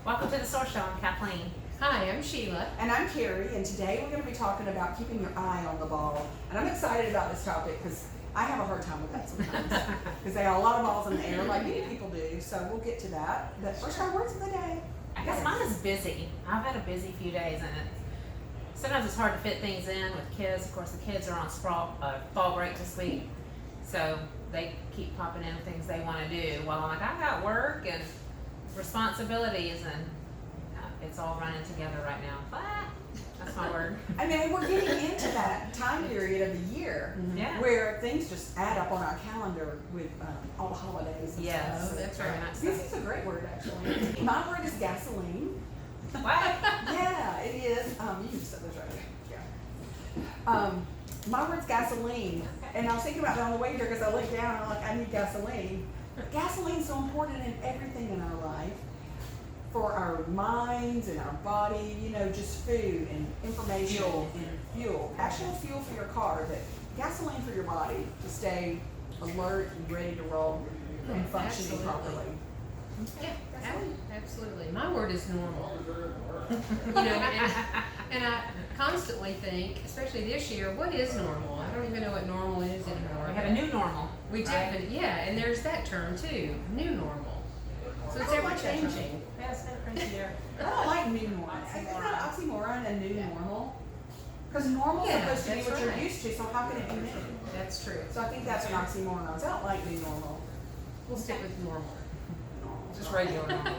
Welcome to the SOAR Show. I'm Kathleen. Hi, I'm Sheila. And I'm Carrie, and today we're going to be talking about keeping your eye on the ball. And I'm excited about this topic because I have a hard time with that sometimes. Because they got a lot of balls in the air, like many people do, so we'll get to that. But first, our words of the day. I guess mine is busy. I've had a busy few days, and sometimes it's hard to fit things in with kids. Of course, the kids are on fall break this week, so they keep popping in things they want to do. While I'm like, I got work and responsibilities, and it's all running together right now. But that's my word. I mean, we're getting into that time period of the year where things just add up on our calendar with all the holidays and Yes, stuff. that's right. This is a great word, actually. My word is gasoline. What? Yeah, it is. You can set those right there. Yeah. My word's gasoline. And I was thinking about that on the way here because I looked down and I'm like, I need gasoline. But gasoline's so important in everything in our life. For our minds and our body, you know, just food and information and fuel. Actual fuel for your car, but gasoline for your body to stay alert and ready to roll and functioning properly. Yeah, absolutely. My word is normal. You know, and I constantly think, especially this year, what is normal? I don't even know what normal is anymore. We have a new normal. We definitely, yeah, and there's that term too, new normal. So it's ever changing. Yeah, it's been a crazy year. I don't like new normal. I think that oxymoron and new normal. Because normal is supposed to be what you're used to, so how can it be new? That's true. So I think that's an oxymoron. I don't like new normal. We'll stick with normal. Just regular normal.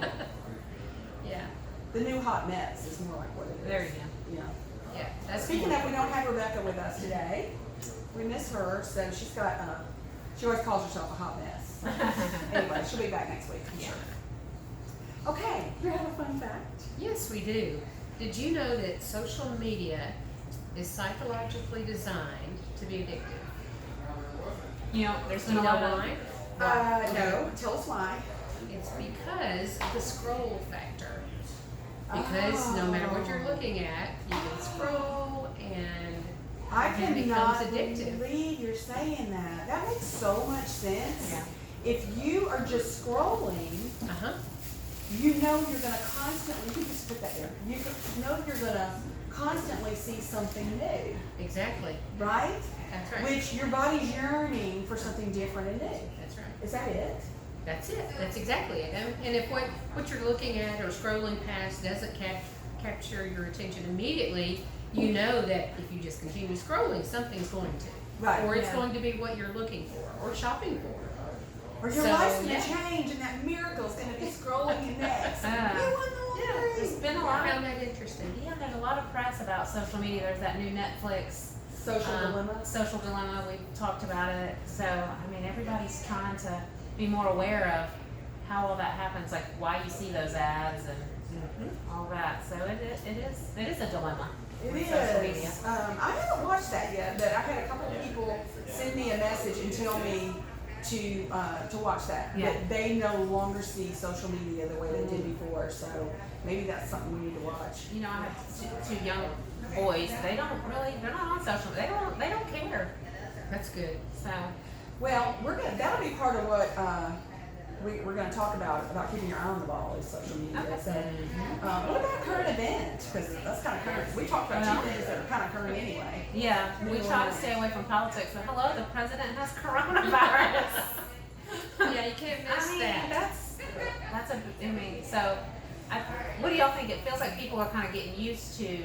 Yeah. The new hot mess is more like what it is. There you go. Yeah. Yeah. That's Speaking of, we don't have Rebecca with us today. We miss her, so she's got, she always calls herself a hot mess. Anyway, she'll be back next week, I'm sure. Okay, you have a fun fact. Yes, we do. Did you know that social media is psychologically designed to be addictive? You know, there's been You a know lot of why? No, tell us why. It's because of the scroll factor. Because no matter what you're looking at, you can scroll and I it becomes cannot addictive. believe you're saying that. That makes so much sense. Yeah. If you are just scrolling, you know you're going to constantly, you can just put that there, you know you're going to constantly see something new, Exactly. right? That's right. Which your body's yearning for something different and new. That's right. Is that it? That's it. That's exactly it. And if what you're looking at or scrolling past doesn't capture your attention immediately, you know that if you just continue scrolling, something's going to. Right. Or it's going to be what you're looking for or shopping for. Or your So, life's going to yeah. change and that miracle's going to be scrolling next. You won the lottery. There's been a I lot found of that interesting. there's a lot of press about social media. There's that new Netflix Social dilemma. Social Dilemma. We've talked about it. So I mean, everybody's trying to be more aware of how all that happens, like why you see those ads and all that. So it is a dilemma. It with social media. is. I haven't watched that yet, but I had a couple of people send me a message and tell me to watch that. Yeah. But they no longer see social media the way they did before, so maybe that's something we need to watch. You know, I have two young boys. They're not on social. They don't care. That's good. So Well, that'll be part of what we're going to talk about keeping your eye on the ball is social media. Okay. So, what about current events? Because that's kind of current. We talked about two things that are kind of current anyway. yeah, we try to stay away from politics. But hello, the president has coronavirus. Yeah, you can't miss I mean, that. So what do y'all think? It feels like people are kind of getting used to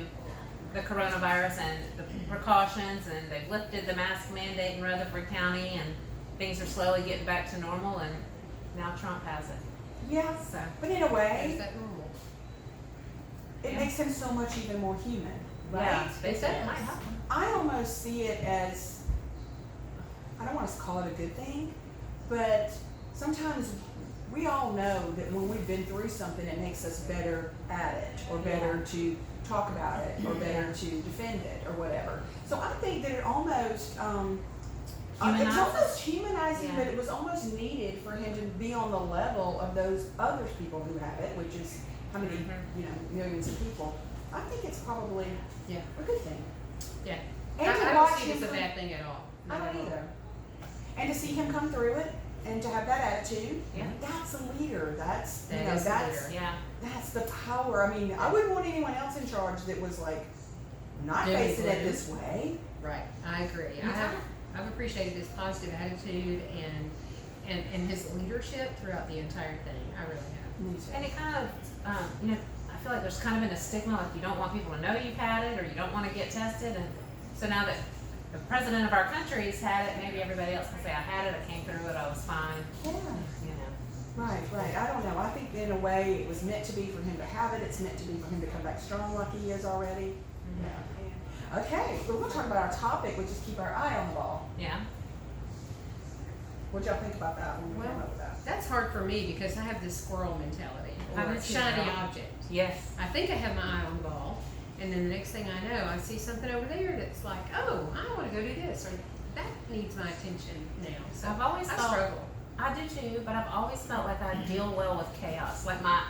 the coronavirus and the precautions, and they've lifted the mask mandate in Rutherford County, and things are slowly getting back to normal, and now Trump has it. Yeah, So but in a Is way, that normal? it makes him so much even more human, right? yeah, they said it might happen. I almost see it as, I don't want to call it a good thing, but sometimes we all know that when we've been through something, it makes us better at it, or better to talk about it, or better to defend it, or whatever. So I think that it almost, it's almost humanizing, Yeah. but it was almost needed for him to be on the level of those other people who have it, which is how many, millions of people. I think it's probably a good thing. Yeah. And I to don't watch see it as him a bad thing at all. I Not at don't all. either. And to see him come through it and to have that attitude, Yeah. that's a leader. That's That you know, is a that's leader. Yeah. that's the power. I mean, I wouldn't want anyone else in charge that was like not Doom and facing it gloom. this way. Right, I agree. I've appreciated his positive attitude and his leadership throughout the entire thing. I really have. Me too. And it kind of, I feel like there's kind of been a stigma, like you don't want people to know you've had it, or you don't want to get tested, and so now that the president of our country's had it, maybe everybody else can say, I had it, I came through it, I was fine, Yeah. you know. Right, right. I don't know. I think in a way it was meant to be for him to have it. It's meant to be for him to come back strong like he is already. Yeah. Okay, we're going to talk about our topic, which is keep our eye on the ball. Yeah. What y'all think about that when we Well, came up with that? That's hard for me because I have this squirrel mentality, I or do too, shiny girl. object. Yes. I think I have my eye on the ball, and then the next thing I know, I see something over there that's like, oh, I want to go do this, or that needs my attention now. So I've always I thought, struggle. I do too, but I've always felt like I deal well with chaos. Like my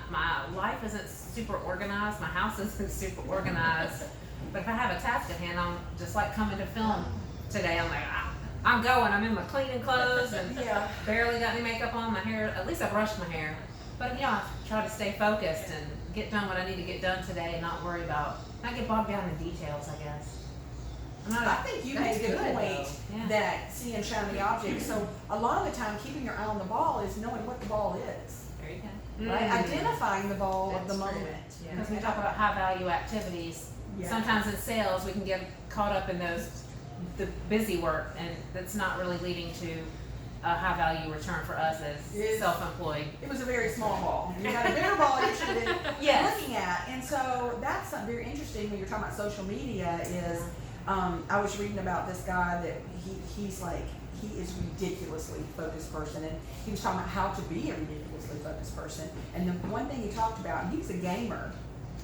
life isn't super organized, my house isn't super organized, but if I have a task at hand, I'm just like coming to film today, I'm like, I'm going, I'm in my cleaning clothes and Yeah. barely got any makeup on, my hair, at least I brushed my hair. But I try to stay focused and get done what I need to get done today and not worry about, not get bogged down in details, I guess. I'm not I think you That's made a good good, point though. Yeah. that seeing shiny objects. So a lot of the time, keeping your eye on the ball is knowing what the ball is, There you go. right? Mm. Identifying the ball of the That's true. moment. Yeah. Because we talk about high value activities, Yeah. sometimes in sales, we can get caught up in the busy work, and that's not really leading to a high value return for us as Yes. self-employed. It was a very small ball. You had a bigger ball you should have been Yes. looking at. And so that's something very interesting when you're talking about social media is, I was reading about this guy that he is a ridiculously focused person, and he was talking about how to be a ridiculously focused person. And the one thing he talked about, and he was a gamer.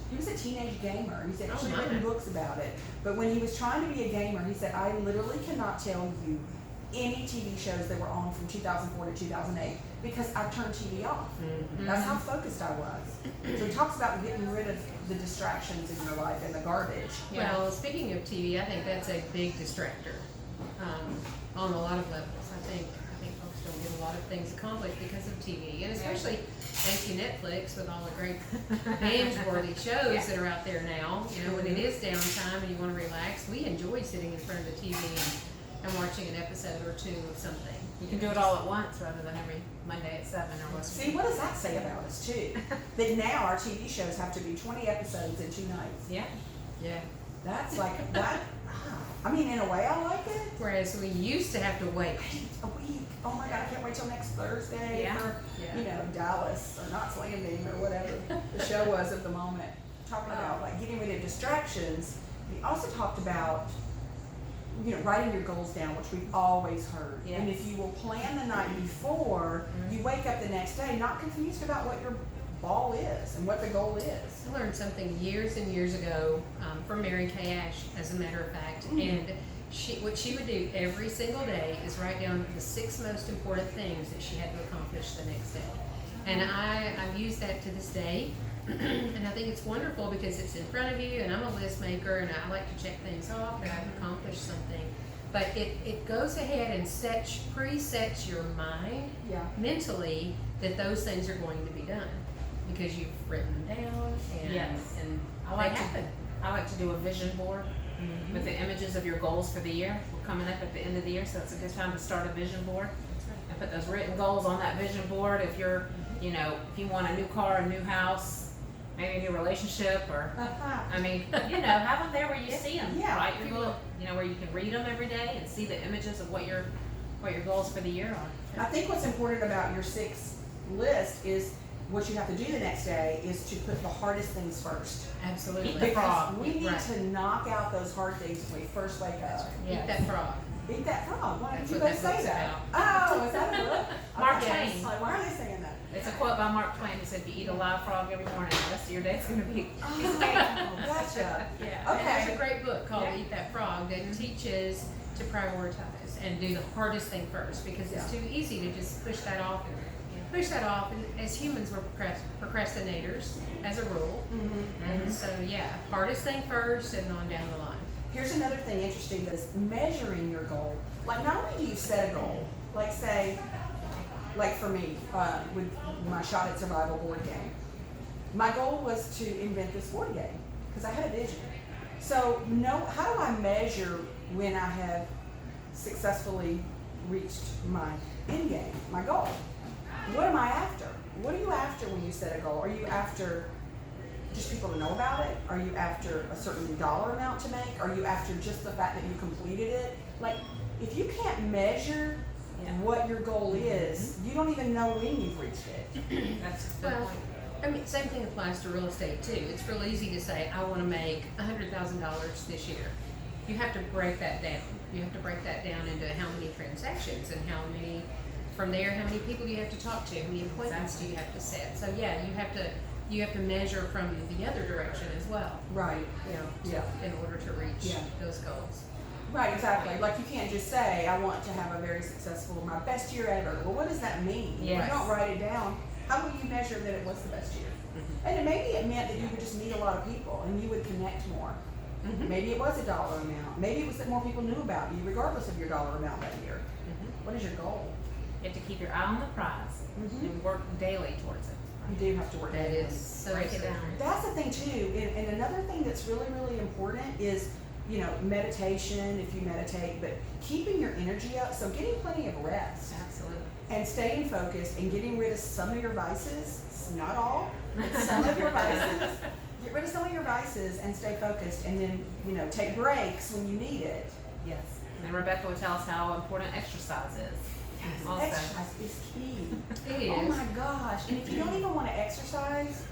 He was a teenage gamer. He said he'd written books about it. But when he was trying to be a gamer, he said, I literally cannot tell you any TV shows that were on from 2004 to 2008 because I turned TV off. Mhm. That's how focused I was. So he talks about getting rid of the distractions in your life and the garbage. Yeah. Well, speaking of TV, I think that's a big distractor on a lot of levels. I think folks don't get a lot of things accomplished because of TV, and especially thank you Netflix with all the great binge-worthy shows that are out there now. You know, when it is downtime and you want to relax, we enjoy sitting in front of the TV and watching an episode or two of something. You can do it all at once rather than every Monday at 7 or what's. See, what does that say about us too? That now our TV shows have to be 20 episodes in 2 nights. Yeah. Yeah. That's like that. I mean, in a way, I like it. Whereas we used to have to wait. A week. Oh my God, I can't wait till next Thursday Yeah. for Yeah. Dallas or Knots Landing or whatever the show was at the moment. Talking about like getting rid of distractions. We also talked about writing your goals down, which we've always heard. Yes. And if you will plan the night before, you wake up the next day not confused about what your ball is and what the goal is. I learned something years and years ago from Mary Kay Ash, as a matter of fact, and what she would do every single day is write down the 6 most important things that she had to accomplish the next day. And I've used that to this day, and I think it's wonderful because it's in front of you, and I'm a list maker, and I like to check things off, and I've accomplished something. But it goes ahead and presets your mind mentally that those things are going to be done because you've written them down, and, Yes. and I like they to, happen. I like to do a vision board with the images of your goals for the year. We're coming up at the end of the year, so it's a good time to start a vision board. That's right. And put those written goals on that vision board. If you're, if you want a new car, a new house, maybe a new relationship, or, I mean, have them there where you see them. Yeah. Write your goal, where you can read them every day and see the images of what your goals for the year are. I think what's important about your 6 list is what you have to do the next day is to put the hardest things first. Absolutely. Eat the frog. We need Right. to knock out those hard things when we first wake up. Eat that frog. Eat that frog. Why That's did you what guys that say book's that? about. Oh, is that a book? Mark Okay. Twain. Like, why are they saying that? It's a quote by Mark Twain. He said, if you eat a live frog every morning, the rest of your day's going to be Oh, gotcha. Yeah. Okay. And there's a great book called Yeah. Eat That Frog that teaches to prioritize and do the hardest thing first because it's too easy to just push that off. And as humans, we're procrastinators as a rule. And so, hardest thing first and on down the line. Here's another thing interesting that is measuring your goal. Like, not only do you set a goal, like say, like for me, with my Shot at Survival board game, my goal was to invent this board game because I had a vision. So how do I measure when I have successfully reached my end game, my goal? What am I after? What are you after when you set a goal? Are you after just people to know about it? Are you after a certain dollar amount to make? Are you after just the fact that you completed it? Like, if you can't measure what your goal is, you don't even know when you've reached it. That's a good Well, point. I mean, same thing applies to real estate too. It's real easy to say, I wanna make $100,000 this year. You have to break that down. You have to break that down into how many transactions and how many, from there, how many people do you have to talk to, how many appointments do you have to set. So yeah, you have to measure from the other direction as well, Right. you know, Yeah. in order to reach Yeah. those goals. Right, exactly. Like, you can't just say, I want to have a very successful, my best year ever. Well, what does that mean? Yes. You don't write it down. How will you measure that it was the best year? And maybe it meant that you would just meet a lot of people and you would connect more. Maybe it was a dollar amount. Maybe it was that more people knew about you regardless of your dollar amount that year. What is your goal? You have to keep your eye on the prize and work daily towards it. You do have to work That daily. is so Break it so down. true. That's the thing too, and another thing that's really, really important is, meditation, if you meditate, but keeping your energy up, so getting plenty of rest Absolutely. and staying focused and getting rid of some of your vices, not all, but some of your vices. Get rid of some of your vices and stay focused, and then, take breaks when you need it. Yes. And Rebecca would tell us how important exercise is. Also. Exercise is key. It Oh is. my gosh, and if you don't even want to exercise,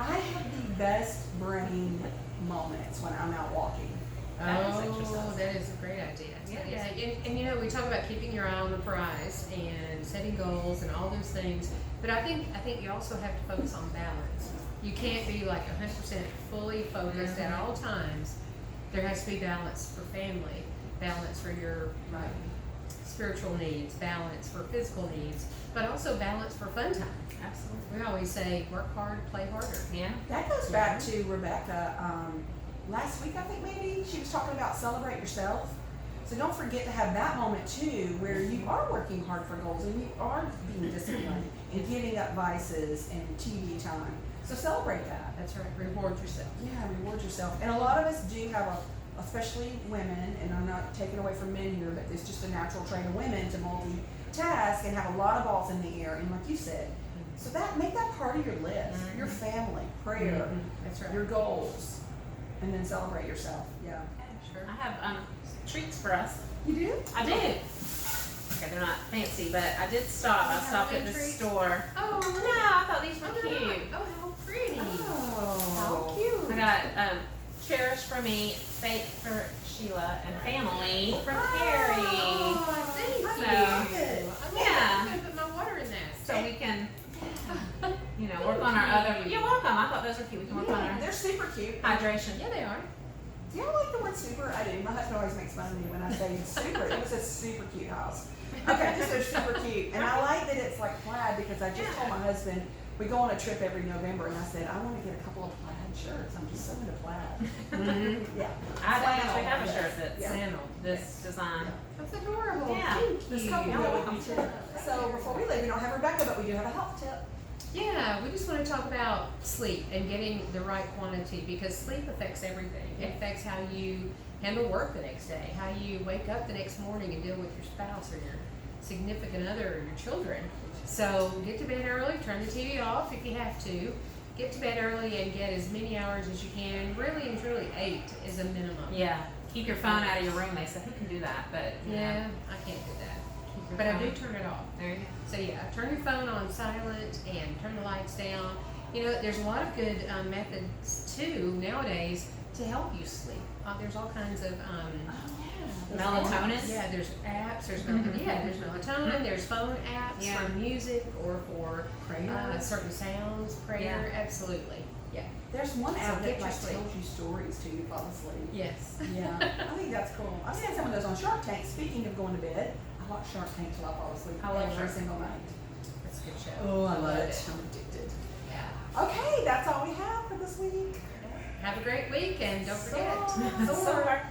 I have the best brain moments when I'm out walking. That is Oh, exercise. that is a great idea. Yes. Yeah, and we talk about keeping your eye on the prize and setting goals and all those things, but I think you also have to focus on balance. You can't be like 100% fully focused at all times. There has to be balance for family, balance for your spiritual needs, balance for physical needs, but also balance for fun time. Absolutely. We always say, work hard, play harder. Yeah. That goes back to Rebecca, last week I think maybe, she was talking about celebrate yourself. So don't forget to have that moment too, where you are working hard for goals and you are being disciplined and giving up vices and TV time. So celebrate that. That's right, reward yourself. Yeah, reward yourself. And a lot of us do have especially women, and I'm not taking away from men here, but it's just a natural trait of women to multitask and have a lot of balls in the air, and like you said, so make that part of your list, your family, prayer, That's right. your goals, and then celebrate yourself. Yeah. Sure. I have treats for us. You do? I do. Okay, they're not fancy, but I did stop. I stopped at the treats? store. Oh, No, I thought these were oh, cute. oh, how pretty. Oh. How cute. I got Cherish for me, Fake for Sheila, and Family from Carrie. Oh, thank you. So, yeah. I'm gonna put my water in that. So we can, work on our other. You're welcome. I thought those were cute. We can work on Yeah, our they're super cute. hydration. Yeah, they are. Do y'all like the word super? I do. My husband always makes fun of me when I say super. It was a super cute house. Okay, just they're super cute. And I like that it's like plaid because I just told my husband, we go on a trip every November, and I said, I want to get a couple of plaid shirts. I'm just so into plaid. Yeah. I don't Flannel, actually have a yes. shirt that's Yeah. this design. That's adorable. Yeah. Thank This you. couple You're really welcome. cute too. So before we leave, we don't have Rebecca, but we do have a health tip. Yeah, we just want to talk about sleep and getting the right quantity because sleep affects everything. It affects how you handle work the next day, how you wake up the next morning and deal with your spouse or your significant other or your children. So get to bed early, turn the TV off if you have to. Get to bed early and get as many hours as you can. Really and truly 8 is a minimum. Yeah. Keep your phone out of your room. They said who can do that, but Yeah, I can't do that. Keep your But I phone. do turn it off. There you go. So yeah, turn your phone on silent and turn the lights down. There's a lot of good methods too nowadays to help you sleep. There's all kinds of Melatonin? Yeah, there's apps. There's melatonin. There's phone apps Yeah. for music or for Prayer. certain sounds. Prayer, absolutely. Yeah. There's one So app get that your like sleep. tells you stories till you fall asleep. Yes. Yeah, I think that's cool. I've seen some of those on Shark Tank. Speaking of going to bed, I watch Shark Tank till I fall asleep I love every Shark single night. That's a good show. Oh, I love love it. it. I'm addicted. Yeah. Okay, that's all we have for this week. Have a great week and don't forget. SOAR. SOAR.